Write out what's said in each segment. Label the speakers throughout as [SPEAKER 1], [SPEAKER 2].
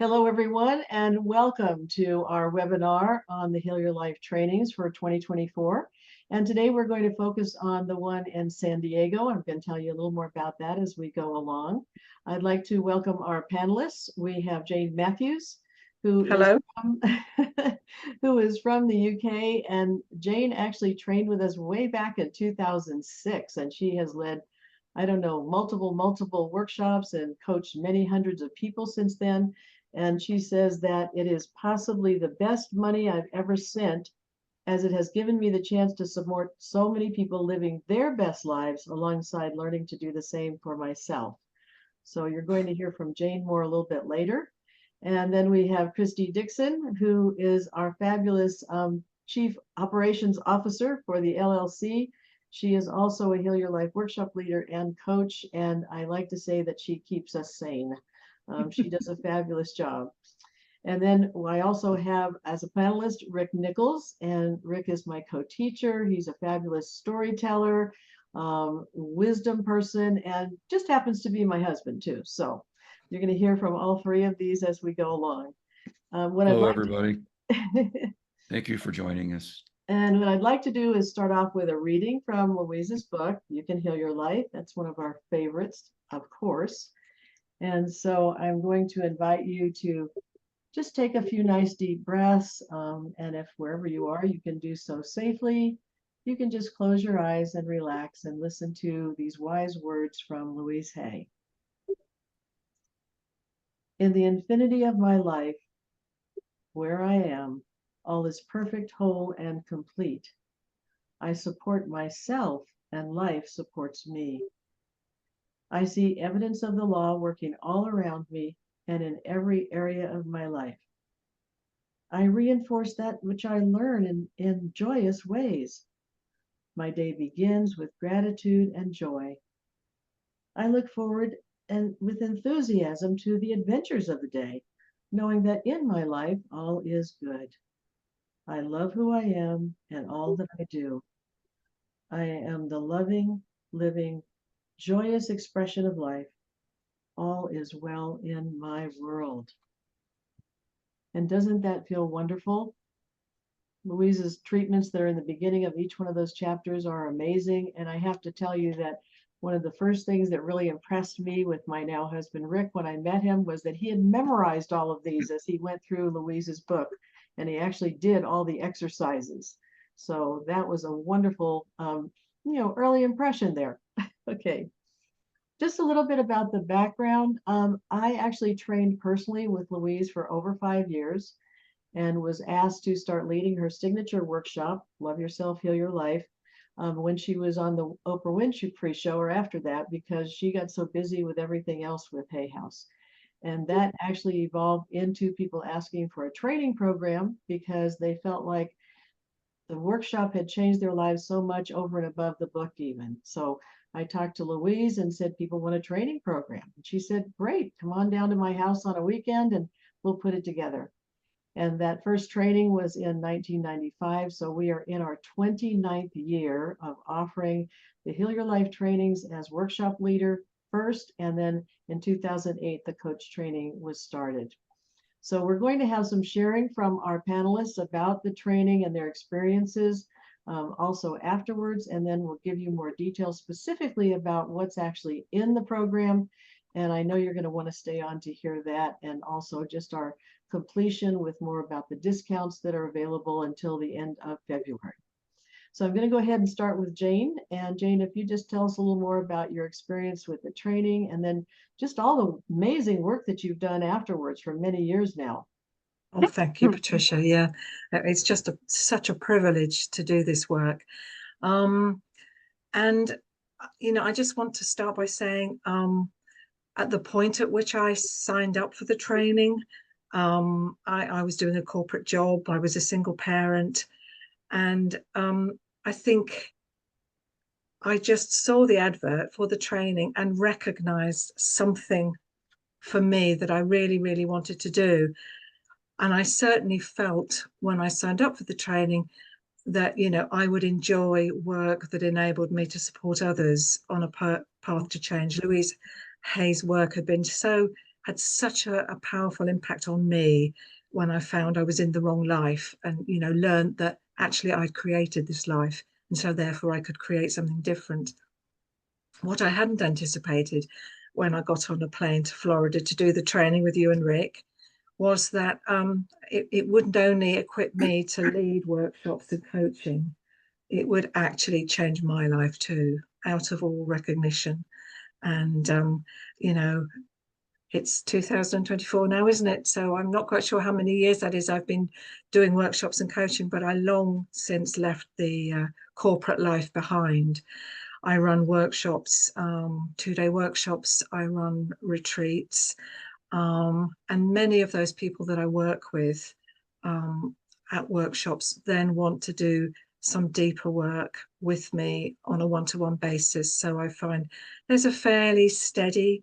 [SPEAKER 1] Hello, everyone, and welcome to our webinar on the Heal Your Life trainings for 2024. And today we're going to focus on the one in San Diego. I'm going to tell you a little more about that as we go along. I'd like to welcome our panelists. We have Jane Matthews, who
[SPEAKER 2] Hello.
[SPEAKER 1] who is from the UK. And Jane actually trained with us way back in 2006, and she has led, I don't know, multiple workshops and coached many hundreds of people since then. And she says that it is possibly the best money I've ever sent, as it has given me the chance to support so many people living their best lives alongside learning to do the same for myself. So you're going to hear from Jane more a little bit later. And then we have Christie Dixon, who is our fabulous Chief Operations Officer for the LLC. She is also a Heal Your Life workshop leader and coach, and I like to say that she keeps us sane. She does a fabulous job. And then I also have as a panelist, Rick Nichols, and Rick is my co-teacher. He's a fabulous storyteller, wisdom person, and just happens to be my husband too. So you're going to hear from all three of these as we go along.
[SPEAKER 3] Hello, everybody. Thank you for joining us.
[SPEAKER 1] And what I'd like to do is start off with a reading from Louise's book, You Can Heal Your Life. That's one of our favorites, of course. And so I'm going to invite you to just take a few nice deep breaths. And if wherever you are, you can do so safely, you can just close your eyes and relax and listen to these wise words from Louise Hay. In the infinity of my life, where I am, all is perfect, whole, and complete. I support myself, and life supports me. I see evidence of the law working all around me and in every area of my life. I reinforce that which I learn in joyous ways. My day begins with gratitude and joy. I look forward and with enthusiasm to the adventures of the day, knowing that in my life all is good. I love who I am and all that I do. I am the loving, living, joyous expression of life. All is well in my world. And doesn't that feel wonderful? Louise's treatments that are in the beginning of each one of those chapters are amazing. And I have to tell you that one of the first things that really impressed me with my now husband, Rick, when I met him, was that he had memorized all of these as he went through Louise's book. And he actually did all the exercises. So that was a wonderful, early impression there. Okay. Just a little bit about the background. I actually trained personally with Louise for over 5 years and was asked to start leading her signature workshop, Love Yourself, Heal Your Life, when she was on the Oprah Winfrey show or after that, because she got so busy with everything else with Hay House. And that actually evolved into people asking for a training program because they felt like the workshop had changed their lives so much over and above the book even. So I talked to Louise and said, people want a training program. And she said, great, come on down to my house on a weekend and we'll put it together. And that first training was in 1995. So we are in our 29th year of offering the Heal Your Life trainings as workshop leader first. And then in 2008, the coach training was started. So we're going to have some sharing from our panelists about the training and their experiences also afterwards, and then we'll give you more details specifically about what's actually in the program. And I know you're going to want to stay on to hear that, and also just our completion with more about the discounts that are available until the end of February. So I'm going to go ahead and start with Jane. And Jane, if you just tell us a little more about your experience with the training and then just all the amazing work that you've done afterwards for many years now.
[SPEAKER 2] Oh, thank you, Patricia. Yeah, it's just such a privilege to do this work. And, I just want to start by saying at the point at which I signed up for the training, I was doing a corporate job. I was a single parent. And I think I just saw the advert for the training and recognized something for me that I really, really wanted to do. And I certainly felt when I signed up for the training that, I would enjoy work that enabled me to support others on a path to change. Louise Hay's work had been so had such a powerful impact on me when I found I was in the wrong life, and learned that actually I'd created this life, and so therefore I could create something different. What I hadn't anticipated when I got on a plane to Florida to do the training with you and Rick was that it wouldn't only equip me to lead workshops and coaching, it would actually change my life too, out of all recognition. And, it's 2024 now, isn't it? So I'm not quite sure how many years that is I've been doing workshops and coaching, but I long since left the corporate life behind. I run workshops, 2-day workshops. I run retreats. And many of those people that I work with at workshops then want to do some deeper work with me on a one-to-one basis. So I find there's a fairly steady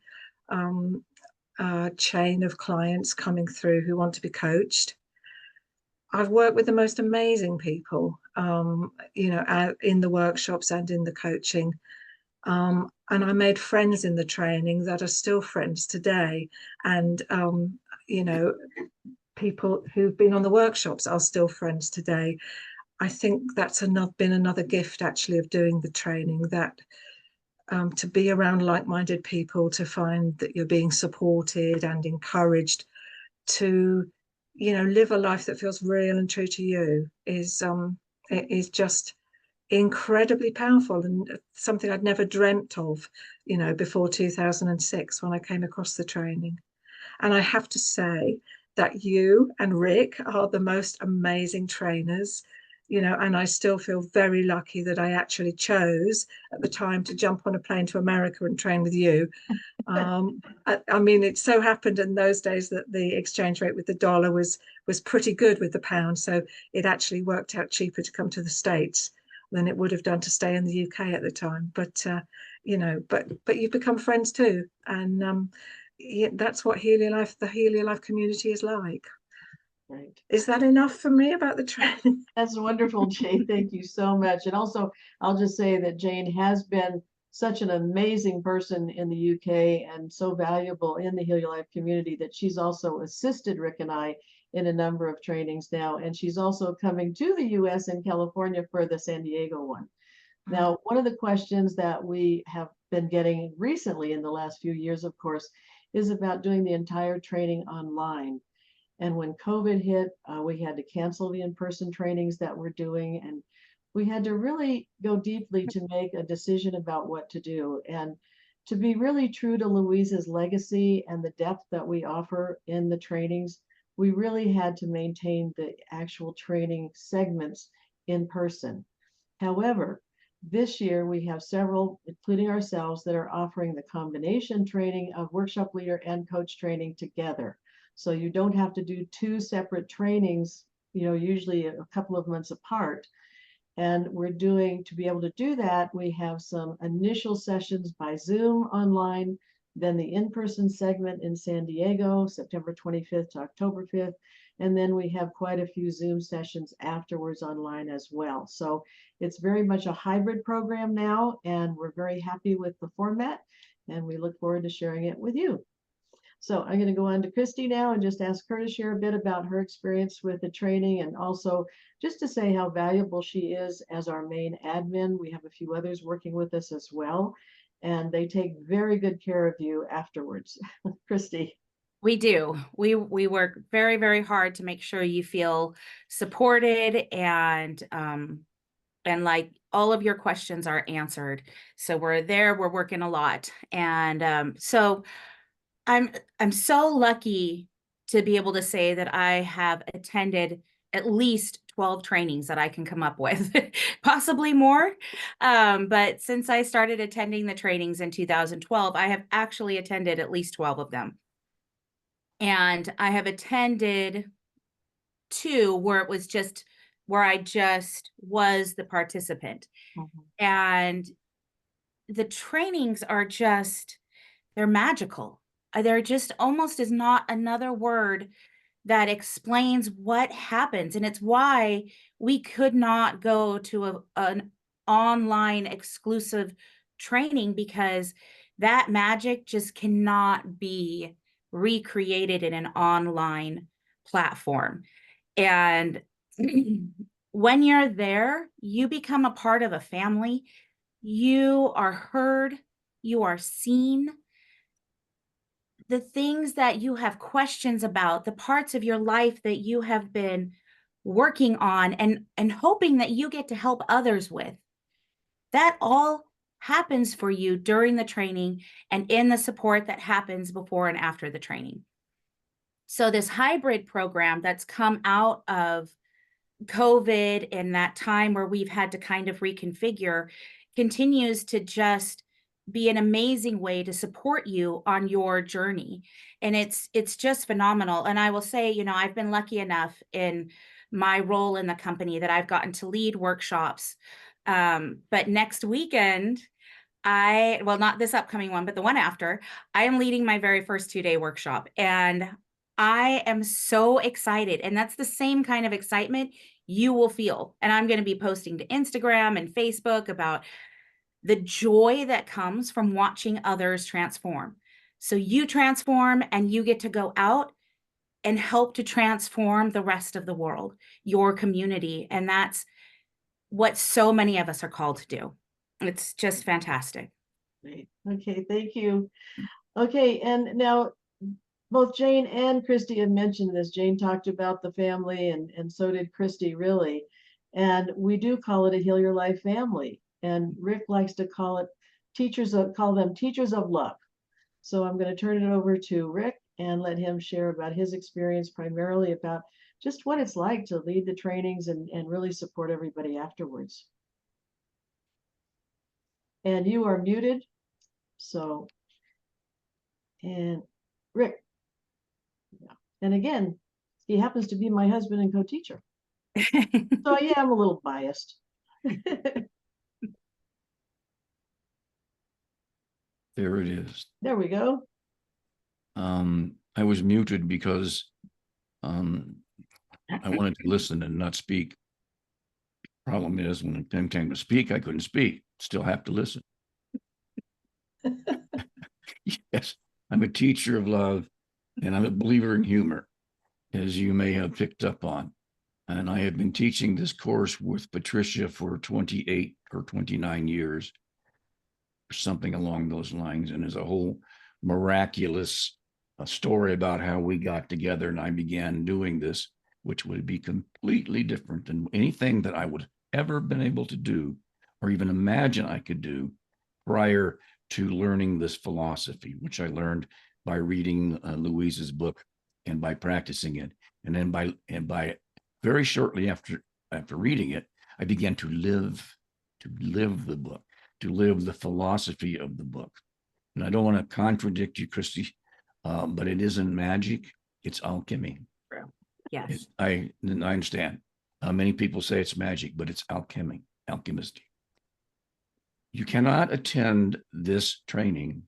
[SPEAKER 2] chain of clients coming through who want to be coached. I've worked with the most amazing people, out in the workshops and in the coaching. And I made friends in the training that are still friends today. And, people who've been on the workshops are still friends today. I think that's been another gift actually of doing the training, that to be around like-minded people, to find that you're being supported and encouraged to, live a life that feels real and true to you is just incredibly powerful, and something I'd never dreamt of, before 2006 when I came across the training. And I have to say that you and Rick are the most amazing trainers, and I still feel very lucky that I actually chose at the time to jump on a plane to America and train with you. I mean, it so happened in those days that the exchange rate with the dollar was pretty good with the pound, so it actually worked out cheaper to come to the States than it would have done to stay in the UK at the time. But but you've become friends too, and that's what the Heliolife community is like.
[SPEAKER 1] Right.
[SPEAKER 2] Is that enough for me about the training?
[SPEAKER 1] That's wonderful, Jane. Thank you so much. And also, I'll just say that Jane has been such an amazing person in the UK and so valuable in the Heliolife community that she's also assisted Rick and I in a number of trainings now. And she's also coming to the US and California for the San Diego one. Now, one of the questions that we have been getting recently in the last few years, of course, is about doing the entire training online. And when COVID hit, we had to cancel the in-person trainings that we're doing. And we had to really go deeply to make a decision about what to do. And to be really true to Louise's legacy and the depth that we offer in the trainings, we really had to maintain the actual training segments in person. However, this year we have several, including ourselves, that are offering the combination training of workshop leader and coach training together. So you don't have to do 2 separate trainings, usually a couple of months apart. And to be able to do that, we have some initial sessions by Zoom online, then the in-person segment in San Diego, September 25th to October 5th. And then we have quite a few Zoom sessions afterwards online as well. So it's very much a hybrid program now, and we're very happy with the format, and we look forward to sharing it with you. So I'm going to go on to Christie now and just ask her to share a bit about her experience with the training, and also just to say how valuable she is as our main admin. We have a few others working with us as well, and they take very good care of you afterwards. Christie.
[SPEAKER 4] We do. We work very, very hard to make sure you feel supported, and like all of your questions are answered. So we're working a lot. And so I'm so lucky to be able to say that I have attended at least 12 trainings that I can come up with, possibly more. But since I started attending the trainings in 2012, I have actually attended at least 12 of them. And I have attended 2 where I just was the participant. Mm-hmm. And the trainings are they're magical. There just almost is not another word that explains what happens. And it's why we could not go to an online exclusive training, because that magic just cannot be recreated in an online platform. And when you're there, you become a part of a family. You are heard, you are seen. The things that you have questions about, the parts of your life that you have been working on and hoping that you get to help others with, that all happens for you during the training and in the support that happens before and after the training. So this hybrid program that's come out of COVID and that time where we've had to kind of reconfigure continues to just be an amazing way to support you on your journey. And it's just phenomenal. And I will say, you know, I've been lucky enough in my role in the company that I've gotten to lead workshops. But next weekend, well, not this upcoming one, but the one after, I am leading my very first 2-day workshop. And I am so excited. And that's the same kind of excitement you will feel. And I'm going to be posting to Instagram and Facebook about the joy that comes from watching others transform. So you transform and you get to go out and help to transform the rest of the world, your community. And that's what so many of us are called to do. It's just fantastic.
[SPEAKER 1] Great. Okay, thank you. Okay, and now both Jane and Christie have mentioned this. Jane talked about the family, and so did Christie, really. And we do call it a Heal Your Life family. And Rick likes to call them teachers of love. So I'm going to turn it over to Rick and let him share about his experience, primarily about just what it's like to lead the trainings and really support everybody afterwards. And you are muted. So, and Rick. Yeah. And again, he happens to be my husband and co-teacher. So yeah, I'm a little biased.
[SPEAKER 3] There it is.
[SPEAKER 1] There we go.
[SPEAKER 3] I was muted because I wanted to listen and not speak. Problem is, when it came to speak, I couldn't speak. Still have to listen. Yes, I'm a teacher of love, and I'm a believer in humor, as you may have picked up on. And I have been teaching this course with Patricia for 28 or 29 years, or something along those lines. And there's a whole miraculous story about how we got together and I began doing this, which would be completely different than anything that I would ever been able to do or even imagine I could do prior to learning this philosophy, which I learned by reading Louise's book and by practicing it. And then by very shortly after reading it, I began to live the book, to live the philosophy of the book. And I don't want to contradict you, Christie, but it isn't magic, it's alchemy.
[SPEAKER 4] Yes.
[SPEAKER 3] I understand. Many people say it's magic, but it's alchemy, alchemist. You cannot attend this training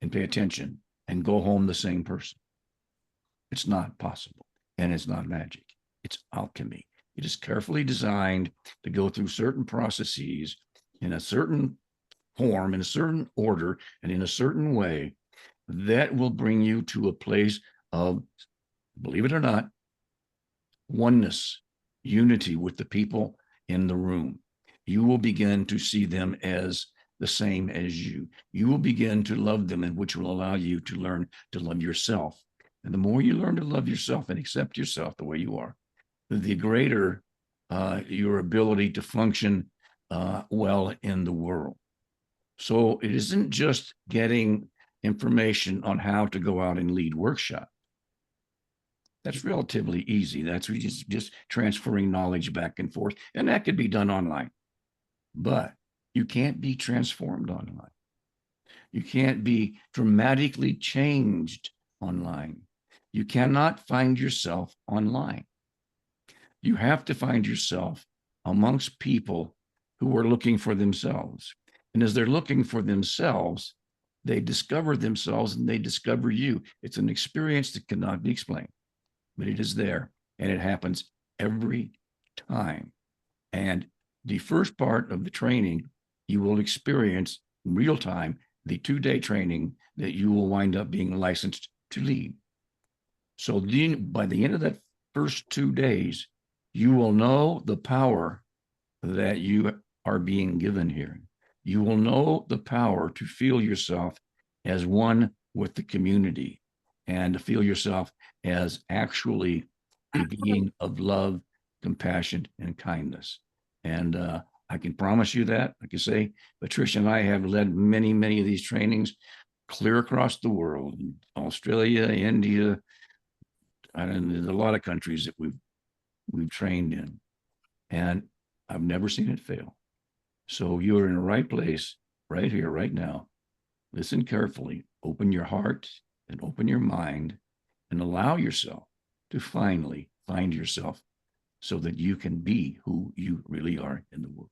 [SPEAKER 3] and pay attention and go home the same person. It's not possible, and it's not magic. It's alchemy. It is carefully designed to go through certain processes in a certain form, in a certain order, and in a certain way that will bring you to a place of, believe it or not, oneness, unity with the people in the room. You will begin to see them as the same as you. You will begin to love them, and which will allow you to learn to love yourself. And the more you learn to love yourself and accept yourself the way you are, the greater your ability to function well in the world. So it isn't just getting information on how to go out and lead workshop. That's relatively easy. That's just transferring knowledge back and forth. And that could be done online. But you can't be transformed online. You can't be dramatically changed online. You cannot find yourself online. You have to find yourself amongst people who are looking for themselves. And as they're looking for themselves, they discover themselves and they discover you. It's an experience that cannot be explained, but it is there, and it happens every time. And the first part of the training, you will experience in real time the 2-day training that you will wind up being licensed to lead. So then by the end of that first 2 days, you will know the power that you are being given here. You will know the power to feel yourself as one with the community and to feel yourself as actually a being of love, compassion, and kindness. And I can promise you that. Like I say, Patricia and I have led many, many of these trainings clear across the world, Australia, India, and there's a lot of countries that we've trained in. And I've never seen it fail. So you're in the right place right here, right now. Listen carefully, open your heart and open your mind and allow yourself to finally find yourself so that you can be who you really are in the world.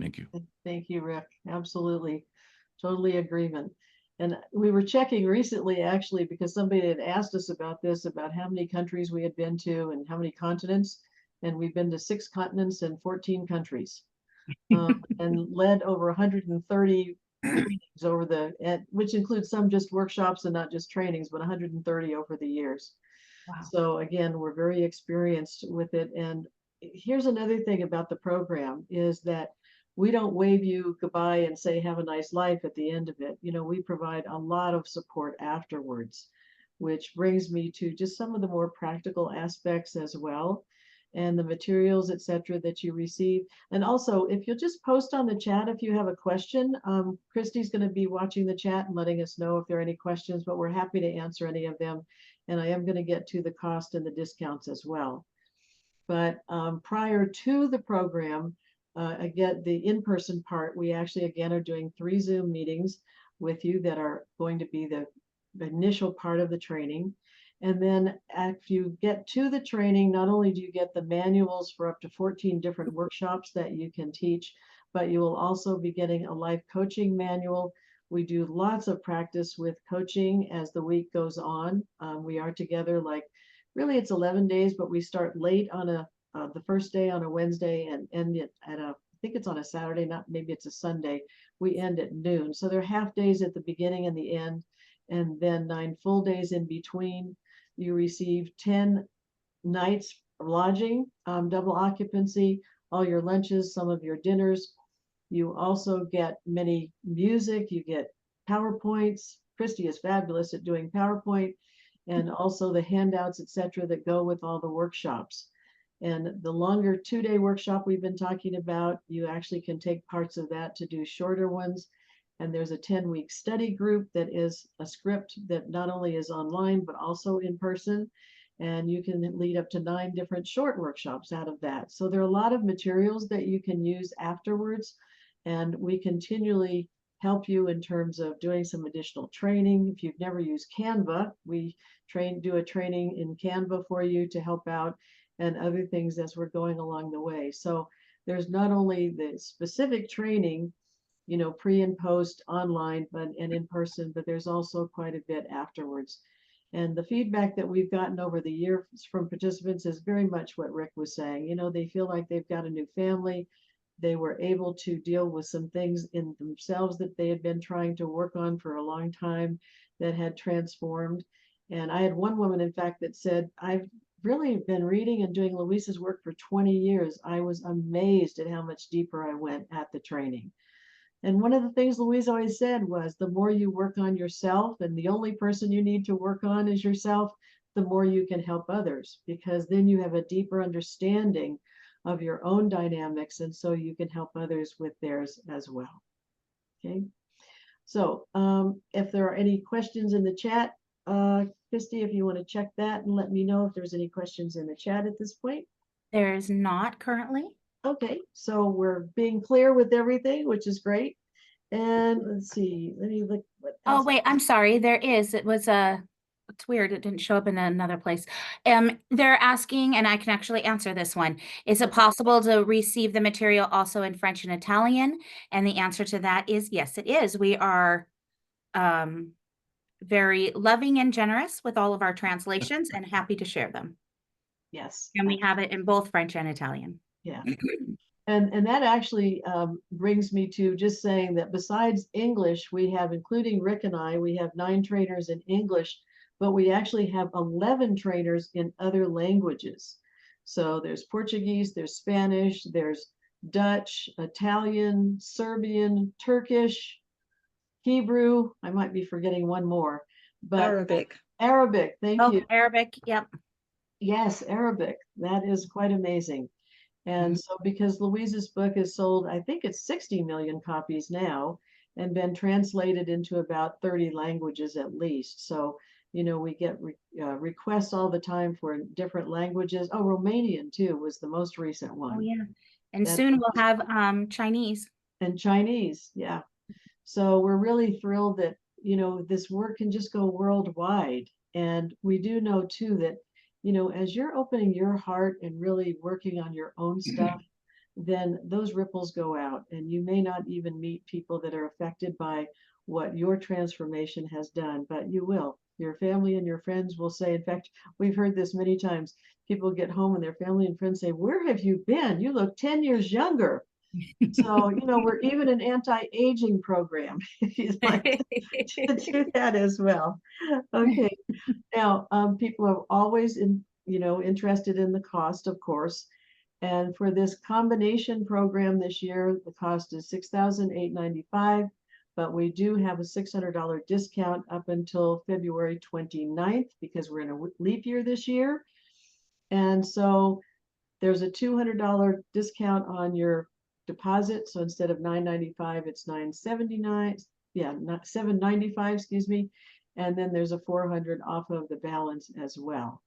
[SPEAKER 3] Thank you.
[SPEAKER 1] Thank you, Rick. Absolutely. Totally agreement. And we were checking recently, actually, because somebody had asked us about this, about how many countries we had been to and how many continents. And we've been to 6 continents and 14 countries, and led over 130 trainings over which includes some just workshops and not just trainings, but 130 over the years. Wow. So again, we're very experienced with it. And here's another thing about the program is that we don't wave you goodbye and say, have a nice life at the end of it. You know, we provide a lot of support afterwards, which brings me to just some of the more practical aspects as well, and the materials, etc., that you receive. And also, if you'll just post on the chat if you have a question, Christie's going to be watching the chat and letting us know if there are any questions, but we're happy to answer any of them. And I am going to get to the cost and the discounts as well. But prior to the program, again, the in-person part, we actually, again, are doing 3 Zoom meetings with you that are going to be the initial part of the training. And then if you get to the training, not only do you get the manuals for up to 14 different workshops that you can teach, but you will also be getting a life coaching manual. We do lots of practice with coaching as the week goes on. We are together, like, really it's 11 days, but we start late on the first day on a Wednesday and end it at I think it's on a Saturday, maybe it's a Sunday. We end at noon. So they're half days at the beginning and the end, and then 9 full days in between. You receive 10 nights of lodging, double occupancy, all your lunches, some of your dinners. You also get many music, you get PowerPoints. Christie is fabulous at doing PowerPoint, and also the handouts, etc., that go with all the workshops. And the longer 2-day workshop we've been talking about, you actually can take parts of that to do shorter ones. And there's a 10-week study group that is a script that not only is online, but also in person. And you can lead up to 9 different short workshops out of that. So there are a lot of materials that you can use afterwards. And we continually help you in terms of doing some additional training. If you've never used Canva, we do a training in Canva for you to help out, and other things as we're going along the way. So there's not only the specific training, you know, pre and post online, and in person, but there's also quite a bit afterwards. And the feedback that we've gotten over the years from participants is very much what Rick was saying. You know, they feel like they've got a new family. They were able to deal with some things in themselves that they had been trying to work on for a long time that had transformed. And I had one woman, in fact, that said, I've really been reading and doing Louise's work for 20 years. I was amazed at how much deeper I went at the training. And one of the things Louise always said was, the more you work on yourself, and the only person you need to work on is yourself, the more you can help others, because then you have a deeper understanding of your own dynamics, and so you can help others with theirs as well. Okay, so if there are any questions in the chat, Christie, if you want to check that and let me know if there's any questions in the chat at this point.
[SPEAKER 4] There is not currently.
[SPEAKER 1] Okay, so we're being clear with everything, which is great. And let's see, let me look. What else?
[SPEAKER 4] Oh, wait, I'm sorry. There is. It was it's weird. It didn't show up in another place. They're asking, and I can actually answer this one. Is it possible to receive the material also in French and Italian? And the answer to that is yes, it is. We are very loving and generous with all of our translations and happy to share them.
[SPEAKER 1] Yes.
[SPEAKER 4] And we have it in both French and Italian.
[SPEAKER 1] Yeah. And that actually brings me to just saying that besides English, we have, including Rick and I, we have 9 trainers in English but we actually have 11 trainers in other languages. So there's Portuguese, there's Spanish, there's Dutch, Italian, Serbian, Turkish, Hebrew. I might be forgetting one more, but
[SPEAKER 2] Arabic.
[SPEAKER 1] Arabic, thank you.
[SPEAKER 4] Arabic, yep.
[SPEAKER 1] Yes, Arabic. That is quite amazing. And so because Louise's book is sold, I think it's 60 million copies now and been translated into about 30 languages at least. So, you know, we get requests all the time for different languages. Oh, Romanian too was the most recent one.
[SPEAKER 4] Oh yeah. And
[SPEAKER 1] That's
[SPEAKER 4] soon we'll have Chinese.
[SPEAKER 1] and Chinese. Yeah. So we're really thrilled that, you know, this work can just go worldwide. And we do know too that, you know, as you're opening your heart and really working on your own stuff, then those ripples go out and you may not even meet people that are affected by what your transformation has done, but you will. Your family and your friends will say, in fact, we've heard this many times. People get home and their family and friends say, "Where have you been? You look 10 years younger." So, you know, we're even an anti-aging program if you'd like to do that as well. Okay. Now, people are always interested in the cost, of course. And for this combination program this year, the cost is $6,895, but we do have a $600 discount up until February 29th because we're in a leap year this year. And so there's a $200 discount on your deposit. So instead of $995, it's $979. Yeah, not $795, excuse me. And then there's a $400 off of the balance as well.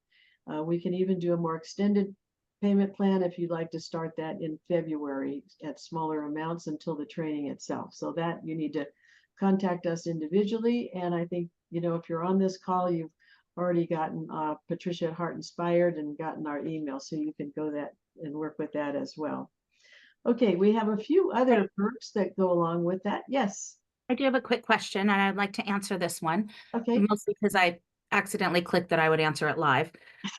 [SPEAKER 1] We can even do a more extended payment plan if you'd like to start that in February at smaller amounts until the training itself. So that you need to contact us individually. And I think, you know, if you're on this call, you've already gotten Patricia at Heart Inspired and gotten our email, so you can go that and work with that as well. Okay, we have a few other perks that go along with that. Yes.
[SPEAKER 4] I do have a quick question, and I'd like to answer this one.
[SPEAKER 1] Okay.
[SPEAKER 4] Mostly because I accidentally clicked that I would answer it live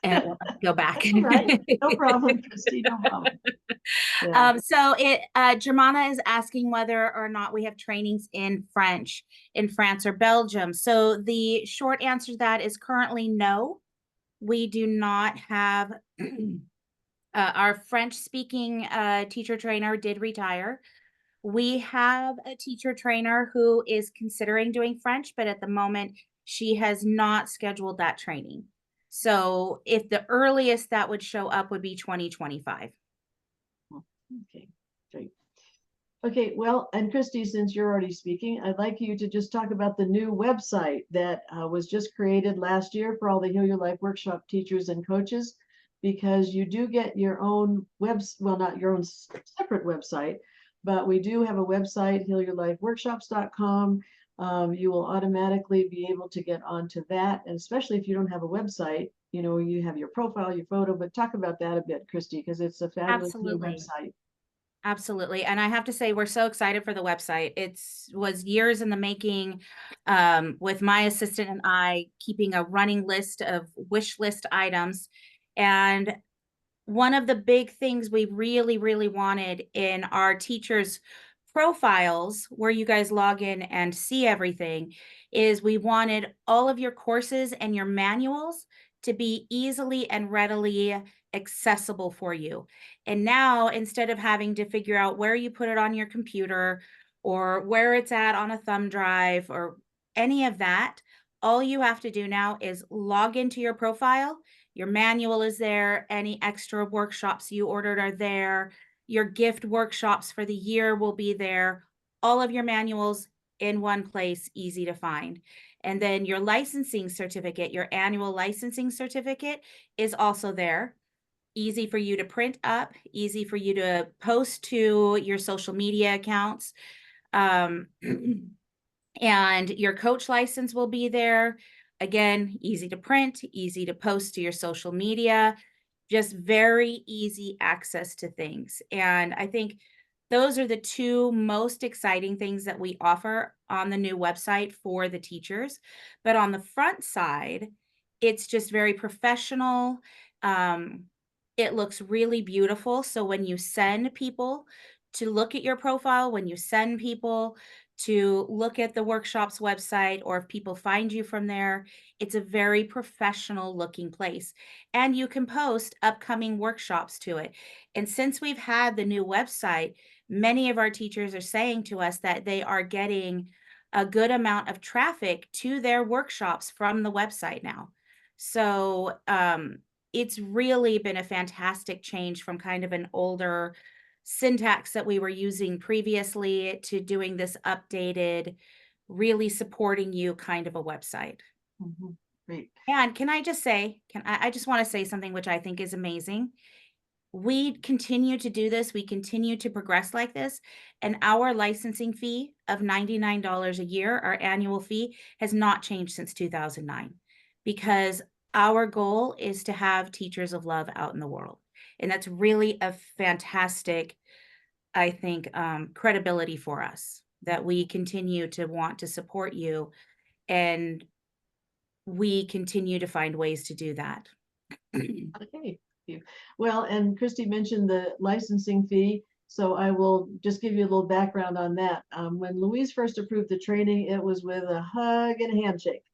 [SPEAKER 4] and go back.
[SPEAKER 1] All right. No problem, Christie. No problem. Yeah.
[SPEAKER 4] So Germana is asking whether or not we have trainings in French in France or Belgium. So the short answer to that is currently no. We do not have our French speaking teacher trainer did retire. We have a teacher trainer who is considering doing French, but at the moment she has not scheduled that training. So if the earliest that would show up would be 2025.
[SPEAKER 1] Okay, great. Okay, well, and Christie, since you're already speaking, I'd like you to just talk about the new website that was just created last year for all the Heal Your Life workshop teachers and coaches, because you do get your own well, not your own separate website, but we do have a website, healyourlifeworkshops.com. You will automatically be able to get onto that. And especially if you don't have a website, you know, you have your profile, your photo, but talk about that a bit, Christie, because it's a fabulous new website.
[SPEAKER 4] Absolutely. And I have to say, we're so excited for the website. It was years in the making, with my assistant and I keeping a running list of wish list items. And one of the big things we really, really wanted in our teachers' profiles, where you guys log in and see everything, is we wanted all of your courses and your manuals to be easily and readily accessible for you. And now, instead of having to figure out where you put it on your computer or where it's at on a thumb drive or any of that, all you have to do now is log into your profile. Your manual is there. Any extra workshops you ordered are there. Your gift workshops for the year will be there. All of your manuals in one place, easy to find. And then your licensing certificate, your annual licensing certificate is also there. Easy for you to print up, easy for you to post to your social media accounts. And your coach license will be there. Again, easy to print, easy to post to your social media, just very easy access to things. And I think those are the two most exciting things that we offer on the new website for the teachers. But on the front side, it's just very professional. It looks really beautiful. So when you send people to look at your profile, when you send people to look at the workshop's website, or if people find you from there, it's a very professional looking place. And you can post upcoming workshops to it. And since we've had the new website, many of our teachers are saying to us that they are getting a good amount of traffic to their workshops from the website now. So it's really been a fantastic change from kind of an older syntax that we were using previously to doing this updated, really supporting you kind of a website.
[SPEAKER 1] Great.
[SPEAKER 4] And can I just say, I just want to say something which I think is amazing. We continue to do this. We continue to progress like this. And our licensing fee of $99 a year, our annual fee, has not changed since 2009, because our goal is to have teachers of love out in the world. And that's really a fantastic, I think, credibility for us, that we continue to want to support you, and we continue to find ways to do that.
[SPEAKER 1] Okay. Well, and Christie mentioned the licensing fee, so I will just give you a little background on that. When Louise first approved the training, it was with a hug and a handshake,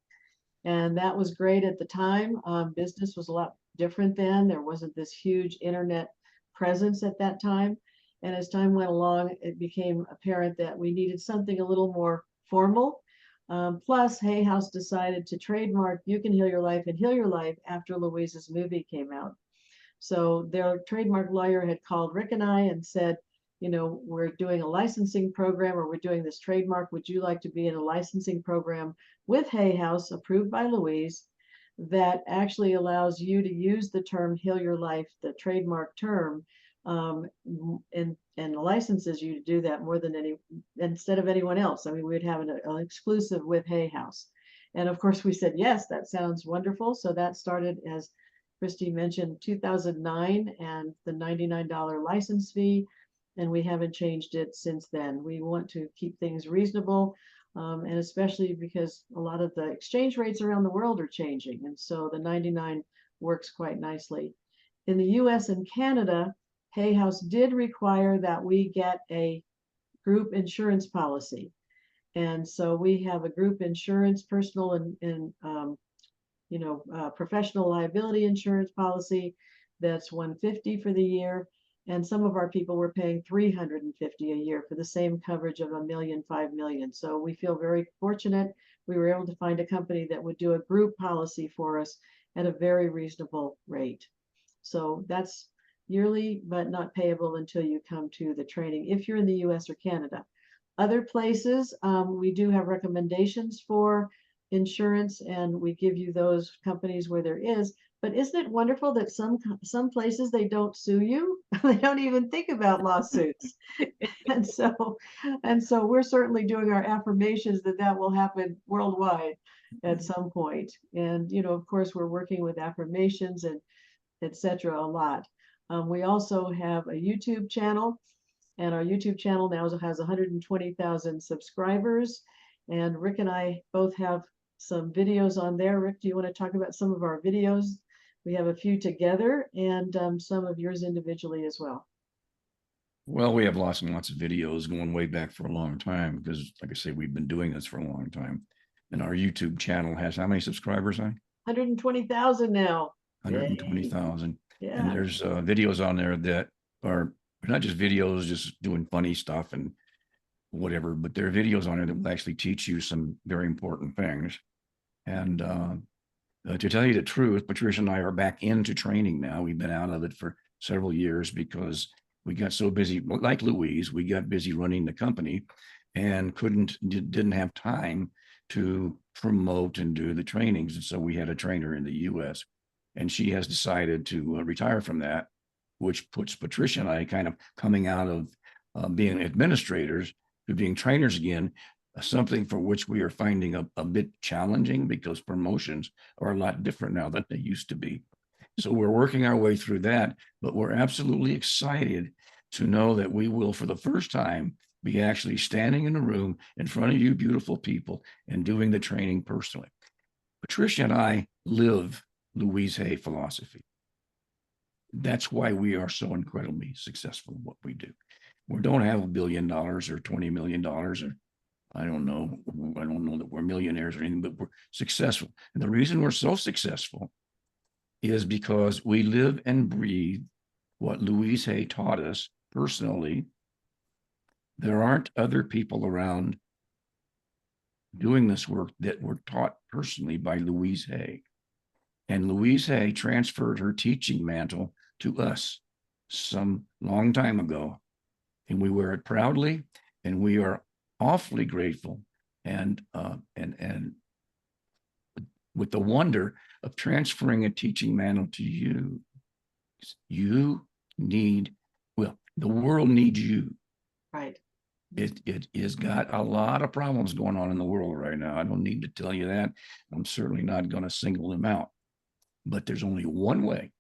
[SPEAKER 1] and that was great at the time. Business was a lot different then. There wasn't this huge internet presence at that time, and as time went along, it became apparent that we needed something a little more formal. Plus, Hay House decided to trademark "You Can Heal Your Life" and "Heal Your Life" after Louise's movie came out. So their trademark lawyer had called Rick and I and said, you know, we're doing a licensing program, or we're doing this trademark. Would you like to be in a licensing program with Hay House, approved by Louise, that actually allows you to use the term "Heal Your Life," the trademark term, and licenses you to do that more than instead of anyone else. I mean, we'd have an exclusive with Hay House. And of course we said, yes, that sounds wonderful. So that started, as Christie mentioned, 2009, and the $99 license fee, and we haven't changed it since then. We want to keep things reasonable, and especially because a lot of the exchange rates around the world are changing, and so the 99 works quite nicely. In the US and Canada, Hay House did require that we get a group insurance policy, and so we have a group insurance, personal and professional liability insurance policy that's $150 for the year, and some of our people were paying $350 a year for the same coverage of $1 million, $5 million. So we feel very fortunate. We were able to find a company that would do a group policy for us at a very reasonable rate. So that's yearly, but not payable until you come to the training if you're in the US or Canada. Other places, we do have recommendations for insurance, and we give you those companies where there is. But isn't it wonderful that some places they don't sue you? They don't even think about lawsuits. and so we're certainly doing our affirmations that that will happen worldwide at some point. And of course, we're working with affirmations and etc. a lot. We also have a YouTube channel, and our YouTube channel now has 120,000 subscribers. And Rick and I both have some videos on there. Rick, do you want to talk about some of our videos? We have a few together, and some of yours individually as well.
[SPEAKER 3] Well, we have lots and lots of videos going way back for a long time, because like I say, we've been doing this for a long time. And our YouTube channel has how many subscribers?
[SPEAKER 1] 120,000 now.
[SPEAKER 3] 120,000.
[SPEAKER 1] Yeah.
[SPEAKER 3] And there's videos on there that are not just videos, just doing funny stuff and whatever, but there are videos on there that will actually teach you some very important things. And to tell you the truth, Patricia and I are back into training now. We've been out of it for several years because we got so busy, like Louise, we got busy running the company and didn't have time to promote and do the trainings. And so we had a trainer in the US, and she has decided to retire from that, which puts Patricia and I kind of coming out of being administrators to being trainers again, something for which we are finding a bit challenging, because promotions are a lot different now than they used to be. So we're working our way through that, but we're absolutely excited to know that we will, for the first time, be actually standing in a room in front of you beautiful people and doing the training personally. Patricia and I live Louise Hay philosophy. That's why we are so incredibly successful in what we do. We don't have $1 billion or $20 million or I don't know that we're millionaires or anything, but we're successful. And the reason we're so successful is because we live and breathe what Louise Hay taught us personally. There aren't other people around doing this work that were taught personally by Louise Hay. And Louise Hay transferred her teaching mantle to us some long time ago. And we wear it proudly, and we are awfully grateful and with the wonder of transferring a teaching mantle to you. You need, well, the world needs you.
[SPEAKER 1] Right.
[SPEAKER 3] It has got a lot of problems going on in the world right now. I don't need to tell you that. I'm certainly not going to single them out. But there's only one way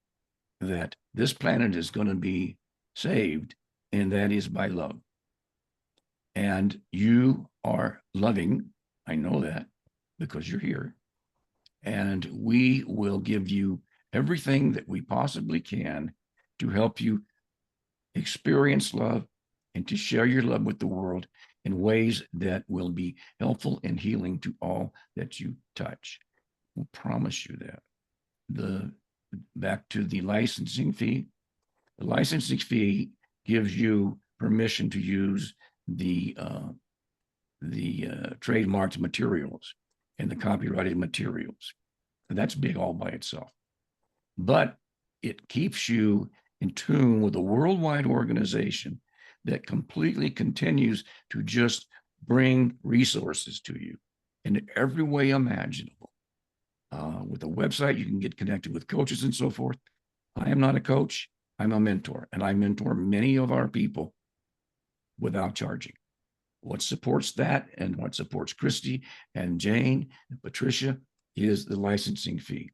[SPEAKER 3] that this planet is going to be saved, and that is by love. And you are loving. I know that because you're here. And we will give you everything that we possibly can to help you experience love and to share your love with the world in ways that will be helpful and healing to all that you touch. We'll promise you that. Back to the licensing fee. The licensing fee gives you permission to use the trademarked materials and the copyrighted materials. And that's big all by itself. But it keeps you in tune with a worldwide organization that completely continues to just bring resources to you in every way imaginable. With a website, you can get connected with coaches and so forth. I am not a coach. I'm a mentor, and I mentor many of our people without charging. What supports that and what supports Christie and Jane and Patricia is the licensing fee.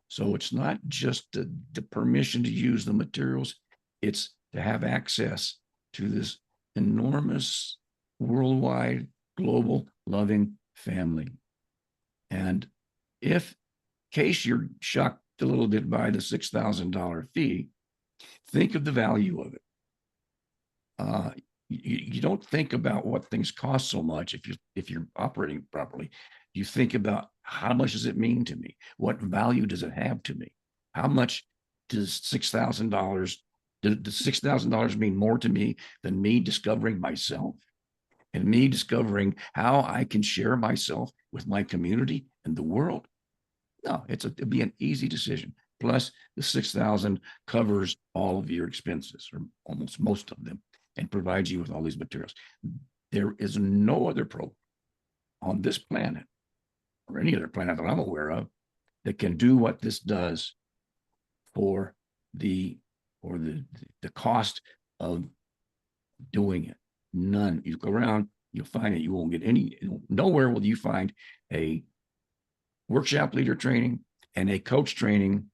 [SPEAKER 3] So it's not just the permission to use the materials, it's to have access to this enormous, worldwide, global, loving family. And if, in case you're shocked a little bit by the $6,000 fee, think of the value of it. You don't think about what things cost so much if you're operating properly. You think about how much does it mean to me? What value does it have to me? How much does $6,000 mean more to me than me discovering myself and me discovering how I can share myself with my community and the world? No, it'd be an easy decision. Plus, the $6,000 covers all of your expenses, or almost most of them, and provides you with all these materials. There is no other program on this planet, or any other planet that I'm aware of, that can do what this does for the cost of doing it. None. You go around, you'll find it. You won't get nowhere will you find a workshop leader training and a coach training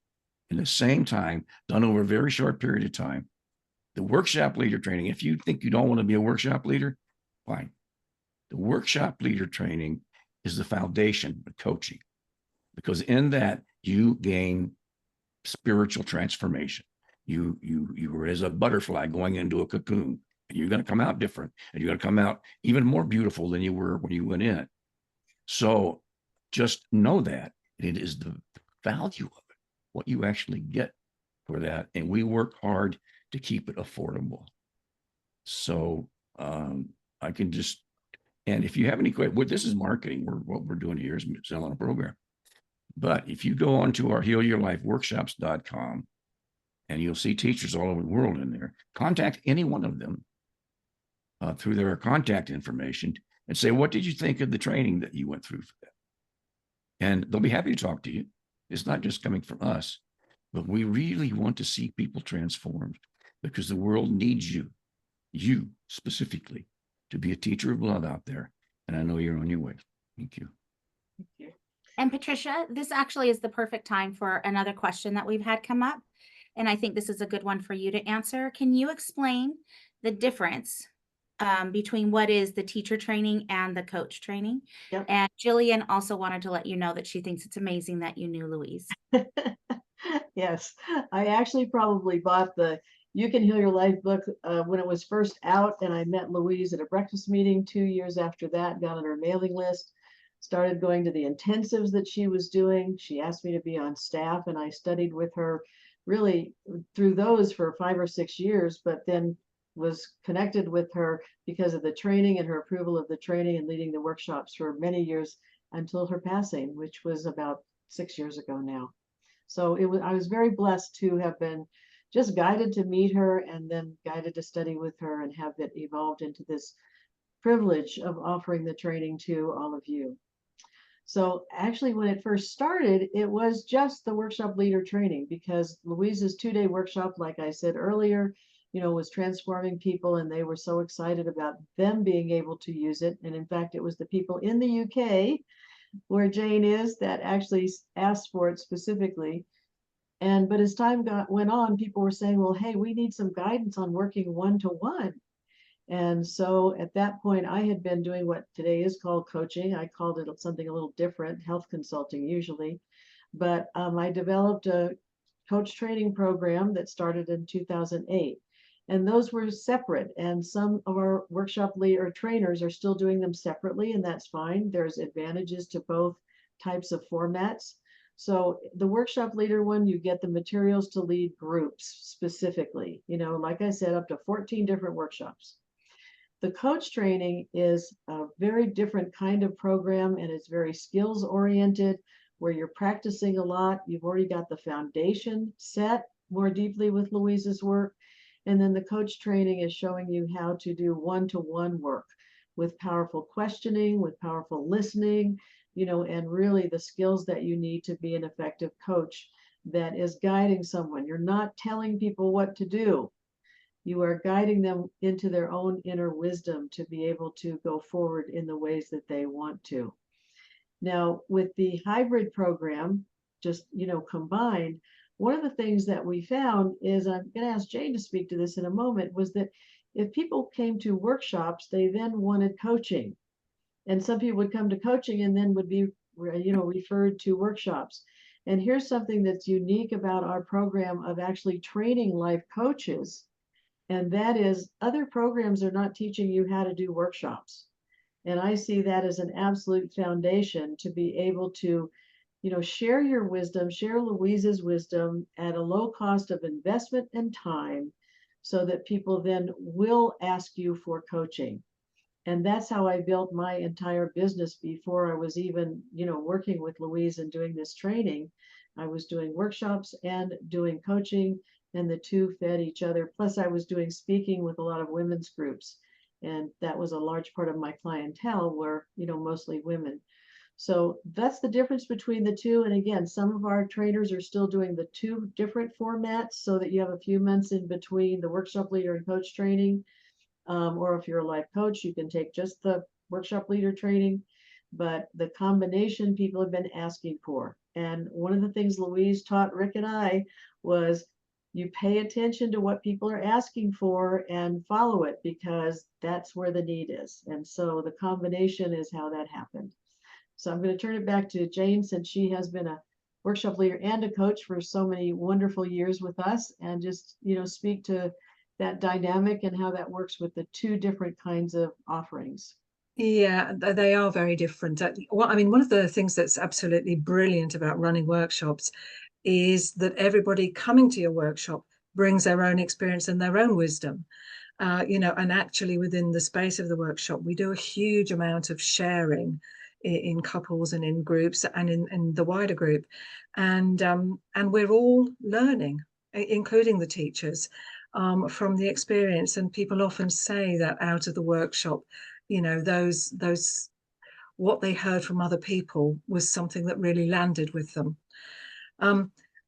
[SPEAKER 3] in the same time, done over a very short period of time. The workshop leader training, if you think you don't want to be a workshop leader, fine. The workshop leader training is the foundation of coaching, because in that you gain spiritual transformation. You were as a butterfly going into a cocoon, and you're going to come out different, and you're going to come out even more beautiful than you were when you went in. So just know that it is the value of it, what you actually get for that. And we work hard to keep it affordable. So I can just, and if you have any questions, this is marketing. What we're doing here is selling a program. But if you go on to our healyourlifeworkshops.com, and you'll see teachers all over the world in there, contact any one of them through their contact information and say, what did you think of the training that you went through for that? And they'll be happy to talk to you. It's not just coming from us, but we really want to see people transformed, because the world needs you specifically, to be a teacher of love out there. And I know you're on your way. Thank you.
[SPEAKER 1] Thank you.
[SPEAKER 4] And Patricia, this actually is the perfect time for another question that we've had come up. And I think this is a good one for you to answer. Can you explain the difference between what is the teacher training and the coach training?
[SPEAKER 1] Yep.
[SPEAKER 4] And Jillian also wanted to let you know that she thinks it's amazing that you knew Louise.
[SPEAKER 1] Yes, I actually probably bought the You Can Heal Your Life book when it was first out, and I met Louise at a breakfast meeting 2 years after that, got on her mailing list, started going to the intensives that she was doing. She asked me to be on staff, and I studied with her really through those for 5 or 6 years, but then was connected with her because of the training and her approval of the training and leading the workshops for many years until her passing, which was about 6 years ago now. So I was very blessed to have been just guided to meet her and then guided to study with her and have it evolved into this privilege of offering the training to all of you. So actually, when it first started, it was just the workshop leader training, because Louise's 2-day workshop, like I said earlier, was transforming people, and they were so excited about them being able to use it. And in fact, it was the people in the UK, where Jane is, that actually asked for it specifically. But as time went on, people were saying, well, hey, we need some guidance on working one-to-one. And so at that point, I had been doing what today is called coaching. I called it something a little different, health consulting usually. But I developed a coach training program that started in 2008. And those were separate. And some of our workshop leader trainers are still doing them separately, and that's fine. There's advantages to both types of formats. So the workshop leader one, you get the materials to lead groups specifically, like I said, up to 14 different workshops. The coach training is a very different kind of program, and it's very skills oriented, where you're practicing a lot. You've already got the foundation set more deeply with Louise's work. And then the coach training is showing you how to do one-to-one work with powerful questioning, with powerful listening, and really the skills that you need to be an effective coach that is guiding someone. You're not telling people what to do. You are guiding them into their own inner wisdom to be able to go forward in the ways that they want to. Now, with the hybrid program, just, combined, one of the things that we found is, I'm going to ask Jane to speak to this in a moment, was that if people came to workshops, they then wanted coaching. And some people would come to coaching and then would be, referred to workshops. And here's something that's unique about our program of actually training life coaches. And that is, other programs are not teaching you how to do workshops. And I see that as an absolute foundation to be able to, share your wisdom, share Louise's wisdom at a low cost of investment and time, so that people then will ask you for coaching. And that's how I built my entire business before I was even, working with Louise and doing this training. I was doing workshops and doing coaching, and the two fed each other. Plus, I was doing speaking with a lot of women's groups. And that was a large part of my clientele, were, mostly women. So that's the difference between the two. And again, some of our trainers are still doing the two different formats, so that you have a few months in between the workshop leader and coach training. Or if you're a life coach, you can take just the workshop leader training. But the combination people have been asking for. And one of the things Louise taught Rick and I was, you pay attention to what people are asking for and follow it, because that's where the need is. And so the combination is how that happened. So I'm going to turn it back to Jane, since she has been a workshop leader and a coach for so many wonderful years with us, and just, speak to that dynamic and how that works with the two different kinds of offerings.
[SPEAKER 2] Yeah, they are very different. Well, I mean, one of the things that's absolutely brilliant about running workshops is that everybody coming to your workshop brings their own experience and their own wisdom. And actually within the space of the workshop, we do a huge amount of sharing in couples and in groups and in the wider group. And we're all learning, including the teachers, from the experience. And people often say that out of the workshop, those what they heard from other people was something that really landed with them.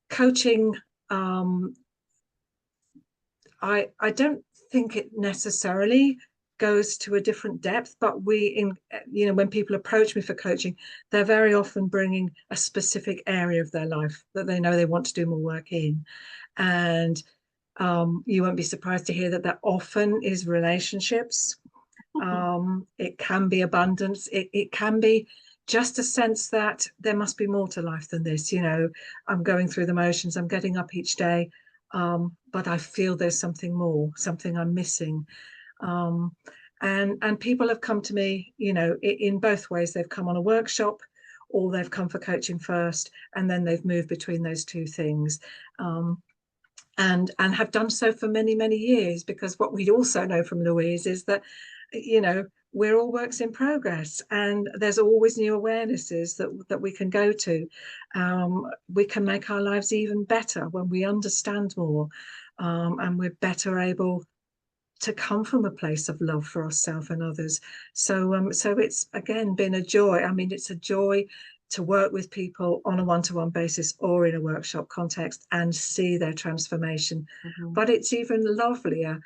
[SPEAKER 2] Coaching, I don't think it necessarily goes to a different depth, but when people approach me for coaching, they're very often bringing a specific area of their life that they know they want to do more work in. And you won't be surprised to hear that often is relationships. It can be abundance. It can be just a sense that there must be more to life than this. I'm going through the motions. I'm getting up each day. but I feel there's something more, something I'm missing. And people have come to me, you know, in both ways. They've come on a workshop, or they've come for coaching first, and then they've moved between those two things. And have done so for many, many years, because what we also know from Louise is that, you know, we're all works in progress, and there's always new awarenesses that we can go to. We can make our lives even better when we understand more, and we're better able to come from a place of love for ourselves and others. So it's again been a joy. I mean, it's a joy to work with people on a one-to-one basis or in a workshop context and see their transformation. But it's even lovelier,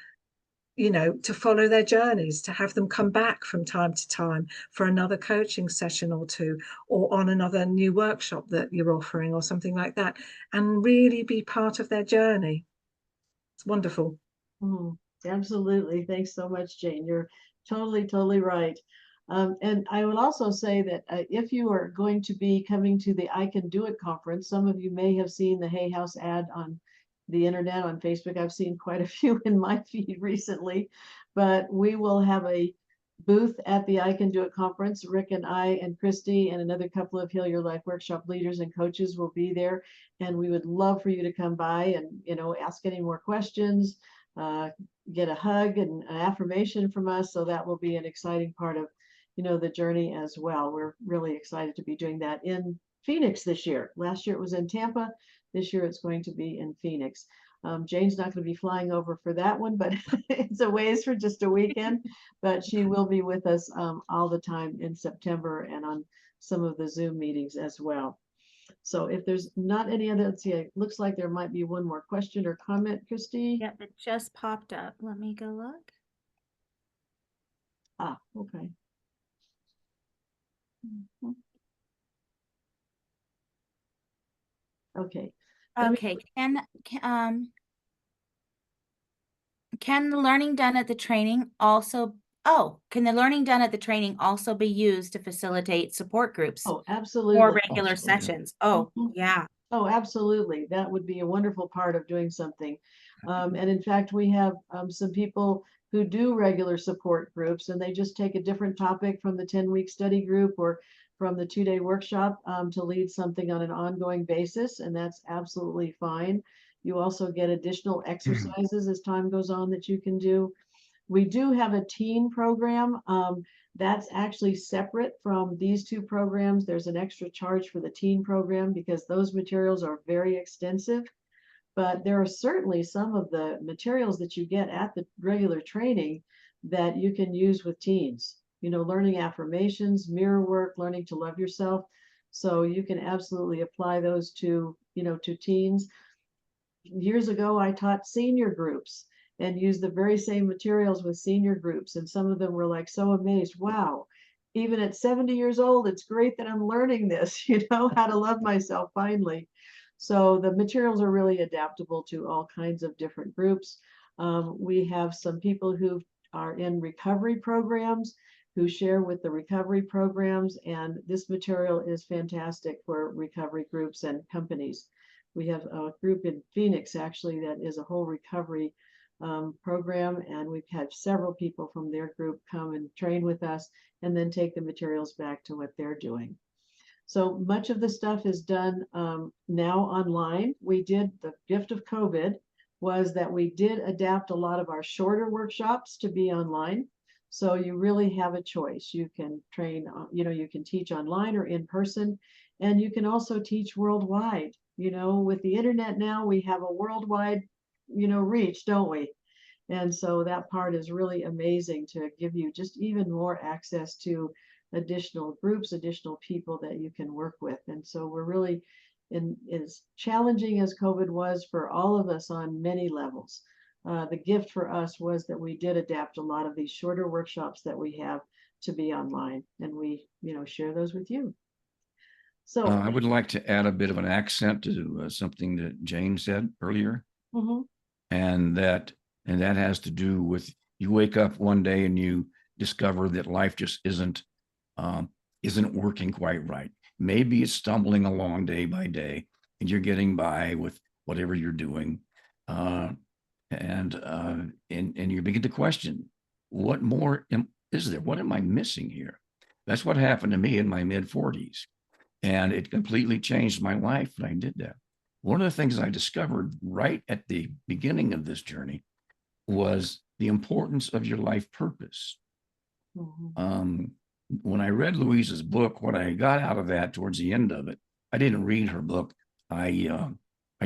[SPEAKER 2] you know, to follow their journeys, to have them come back from time to time for another coaching session or two, or on another new workshop that you're offering or something like that, and really be part of their journey. It's wonderful.
[SPEAKER 1] Absolutely. Thanks so much, Jane. You're totally right. And I would also say that if you are going to be coming to the I Can Do It conference, some of you may have seen the Hay House ad on the internet, on Facebook. I've seen quite a few in my feed recently, but we will have a booth at the I Can Do It conference. Rick and I and Christie and another couple of Heal Your Life workshop leaders and coaches will be there. And we would love for you to come by and, you know, ask any more questions, get a hug and an affirmation from us. So that will be an exciting part of, you know, the journey as well. We're really excited to be doing that in Phoenix this year. Last year it was in Tampa. This year it's going to be in Phoenix. Jane's not going to be flying over for that one, but it's a ways for just a weekend. But she will be with us all the time in September and on some of the Zoom meetings as well. So if there's not any other, let's see, it looks like there might be one more question or comment, Christie.
[SPEAKER 4] Yep, it just popped up. Let me go look.
[SPEAKER 1] Okay. Okay.
[SPEAKER 4] Okay. Can the learning done at the training also be used to facilitate support groups?
[SPEAKER 1] Oh, absolutely.
[SPEAKER 4] Or regular sessions? Oh, yeah.
[SPEAKER 1] Oh, absolutely. That would be a wonderful part of doing something. And in fact, we have some people who do regular support groups, and they just take a different topic from the 10-week study group or from the 2-day workshop to lead something on an ongoing basis. And that's absolutely fine. You also get additional exercises as time goes on that you can do. We do have a teen program. That's actually separate from these two programs. There's an extra charge for the teen program because those materials are very extensive. But there are certainly some of the materials that you get at the regular training that you can use with teens. You know, learning affirmations, mirror work, learning to love yourself. So you can absolutely apply those to, you know, to teens. Years ago, I taught senior groups and used the very same materials with senior groups. And some of them were like so amazed, wow, even at 70 years old, it's great that I'm learning this, you know, how to love myself finally. So the materials are really adaptable to all kinds of different groups. We have some people who are in recovery programs who share with the recovery programs, and this material is fantastic for recovery groups and companies. We have a group in Phoenix actually that is a whole recovery program, and we've had several people from their group come and train with us and then take the materials back to what they're doing. So much of the stuff is done now online. We did, the gift of COVID was that we did adapt a lot of our shorter workshops to be online. So you really have a choice. You can train, you know, you can teach online or in person, and you can also teach worldwide. You know, with the internet now, we have a worldwide, you know, reach, don't we? And so that part is really amazing to give you just even more access to additional groups, additional people that you can work with. And so we're really, as challenging as COVID was for all of us on many levels, the gift for us was that we did adapt a lot of these shorter workshops that we have to be online, and we, you know, share those with you. So
[SPEAKER 3] I would like to add a bit of an accent to something that Jane said earlier, and that has to do with, you wake up one day and you discover that life just isn't working quite right. Maybe it's stumbling along day by day, and you're getting by with whatever you're doing. And you begin to question, what more is there? What am I missing here? That's what happened to me in my mid-40s. And it completely changed my life when I did that. One of the things I discovered right at the beginning of this journey was the importance of your life purpose. When I read Louise's book, what I got out of that towards the end of it, I didn't read her book. I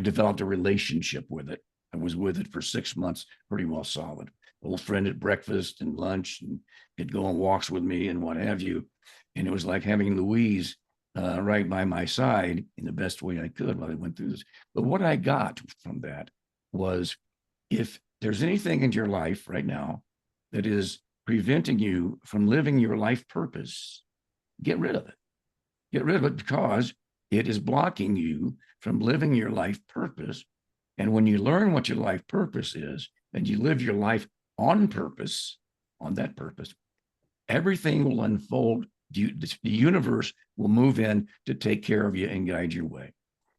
[SPEAKER 3] developed a relationship with it. I was with it for 6 months, pretty well solid. Old friend at breakfast and lunch, and could go on walks with me and what have you. And it was like having Louise right by my side in the best way I could while I went through this. But what I got from that was, if there's anything in your life right now that is preventing you from living your life purpose, get rid of it. Get rid of it, because it is blocking you from living your life purpose. And when you learn what your life purpose is, and you live your life on purpose, on that purpose, everything will unfold. The universe will move in to take care of you and guide your way.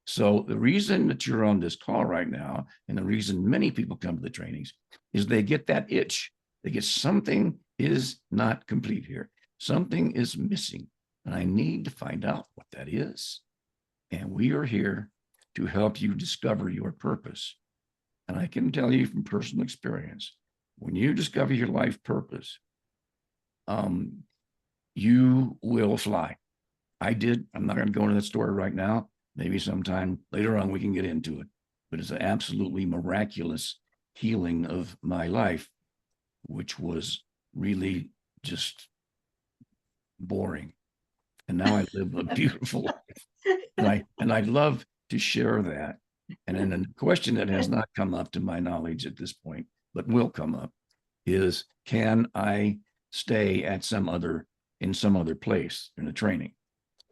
[SPEAKER 3] So the reason that you're on this call right now, and the reason many people come to the trainings, is they get that itch. They get, something is not complete here. Something is missing, and I need to find out what that is. And we are here to help you discover your purpose. And I can tell you from personal experience, when you discover your life purpose, you will fly. I did. I'm not going to go into that story right now. Maybe sometime later on we can get into it. But it's an absolutely miraculous healing of my life, which was really just boring. And now I live a beautiful life. And I'd love to share that. And then a question that has not come up to my knowledge at this point, but will come up, is, can I stay at in some other place in a training?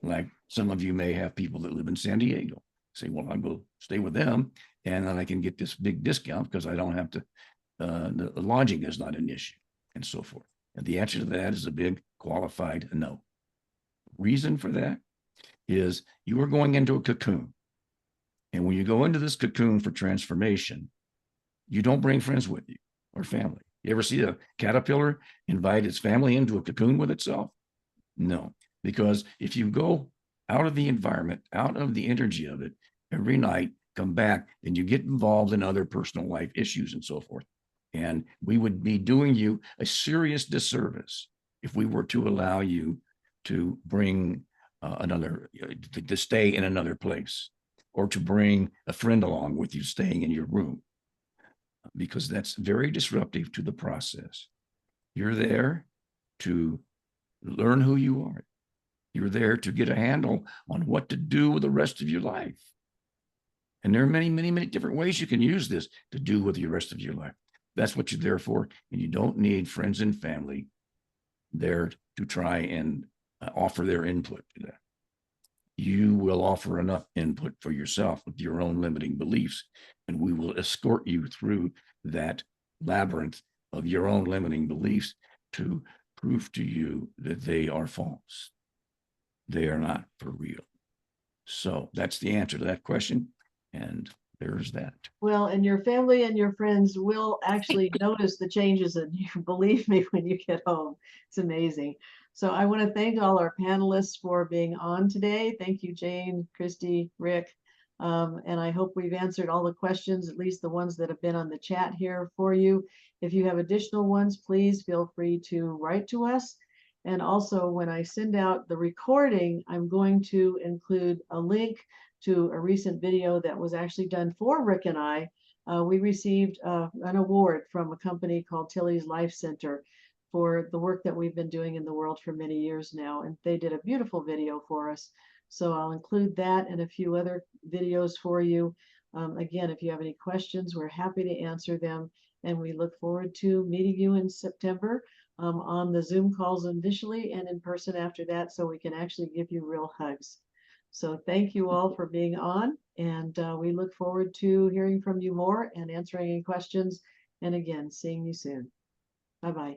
[SPEAKER 3] Like some of you may have people that live in San Diego. Say, well, I'll go stay with them, and then I can get this big discount because I don't have to, the lodging is not an issue, and so forth. And the answer to that is a big qualified no. Reason for that is, you are going into a cocoon. And when you go into this cocoon for transformation, you don't bring friends with you or family. You ever see a caterpillar invite its family into a cocoon with itself? No, because if you go out of the environment, out of the energy of it every night, come back, and you get involved in other personal life issues and so forth. And we would be doing you a serious disservice if we were to allow you to bring to stay in another place, or to bring a friend along with you staying in your room, because that's very disruptive to the process. You're there to learn who you are. You're there to get a handle on what to do with the rest of your life. And there are many, many, many different ways you can use this to do with the rest of your life. That's what you're there for. And you don't need friends and family there to try and offer their input to that. You will offer enough input for yourself with your own limiting beliefs, and we will escort you through that labyrinth of your own limiting beliefs to prove to you that they are false. They are not for real. So that's the answer to that question. And there's that.
[SPEAKER 1] Well, and your family and your friends will actually notice the changes in you. Believe me, when you get home, it's amazing. So I want to thank all our panelists for being on today. Thank you, Jane, Christie, Rick. And I hope we've answered all the questions, at least the ones that have been on the chat here for you. If you have additional ones, please feel free to write to us. And also, when I send out the recording, I'm going to include a link to a recent video that was actually done for Rick and I. We received an award from a company called Tilly's Life Center for the work that we've been doing in the world for many years now. And they did a beautiful video for us. So I'll include that and a few other videos for you. Again, if you have any questions, we're happy to answer them. And we look forward to meeting you in September on the Zoom calls initially, and in person after that, so we can actually give you real hugs. So thank you all for being on, and we look forward to hearing from you more and answering any questions. And again, seeing you soon. Bye-bye.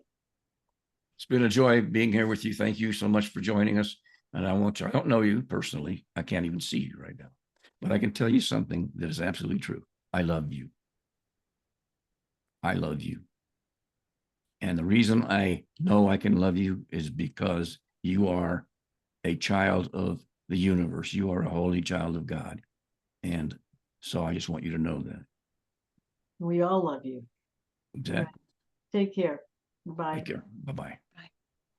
[SPEAKER 3] It's been a joy being here with you. Thank you so much for joining us. And I don't know you personally. I can't even see you right now, but I can tell you something that is absolutely true. I love you. I love you. And the reason I know I can love you is because you are a child of the universe. You are a holy child of God. And so I just want you to know that.
[SPEAKER 1] We all love you.
[SPEAKER 3] Exactly.
[SPEAKER 1] Take care. Bye.
[SPEAKER 3] Take care. Bye-bye.